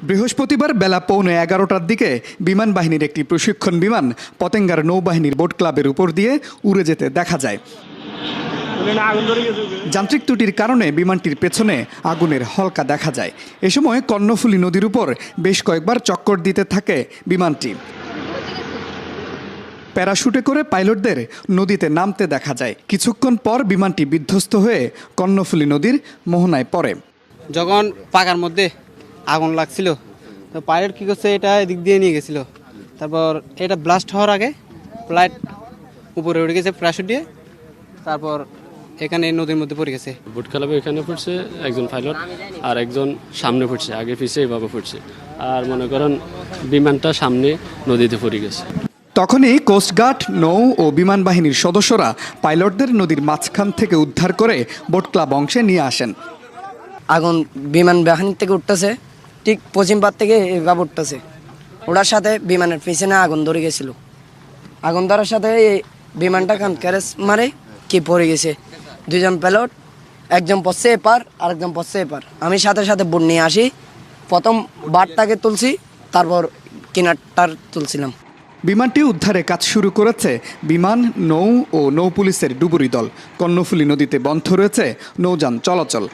বৃহস্পতিবার বেলা 11:15টার দিকে বিমান বাহিনীর একটি প্রশিক্ষণ বিমান পতেঙ্গার নৌবাহিনীর বোট ক্লাবের উপর দিয়ে উড়ে যেতে দেখা যায়। যান্ত্রিক ত্রুটির কারণে বিমানটির পেছনে আগুনের হলকা দেখা যায়। এ সময় কর্ণফুলী নদীর উপর বেশ কয়েকবার চক্কর দিতে থাকে বিমানটি। প্যারাশুটে করে পাইলটদের নদীতে নামতে দেখা যায়। কিছুক্ষণ পর বিমানটি বিধ্বস্ত হয়ে কর্ণফুলী নদীর মোহনায় পড়ে। যখন পাকার মধ্যে আগুন লাগছিল তো পাইলট কী করছে, এটা এদিক দিয়ে নিয়ে গেছিলো। তারপর এটা ব্লাস্ট হওয়ার আগে ফ্লাইট উপরে উঠে গেছে প্যারাশুট দিয়ে, তারপর এখানে নদীর মধ্যে পড়ে গেছে। বোট ক্লাবে এখানে পড়ছে একজন পাইলট, আর একজন সামনে পড়ছে, আগে পিছিয়ে এভাবে পড়ছে। আর মনে করেন বিমানটা সামনে নদীতে পড়ে গেছে। তখনই কোস্টগার্ড, নৌ ও বিমান বাহিনীর সদস্যরা পাইলটদের নদীর মাঝখান থেকে উদ্ধার করে বোট ক্লাব অংশে নিয়ে আসেন। আগুন বিমান বাহিনী থেকে উঠতেছে, ঠিক পশ্চিম পার থেকে এভাবে উঠতেছে। ওটার সাথে বিমানের পিছনে আগুন ধরে গেছিল। আগুন ধরার সাথে বিমানটা ক্যারেজ মারে কি পড়ে গেছে। দুজন পাইলট, একজন পড়ছে এপার আর একজন পড়ছে এপার। আমি সাথে সাথে বোট নিয়ে আসি, প্রথম বারটাকে তুলছি, তারপর কিনারটার তুলছিলাম। বিমানটি উদ্ধারে কাজ শুরু করেছে বিমান, নৌ ও নৌ পুলিশের ডুবুরি দল। কর্ণফুলী নদীতে বন্ধ রয়েছে নৌযান চলাচল।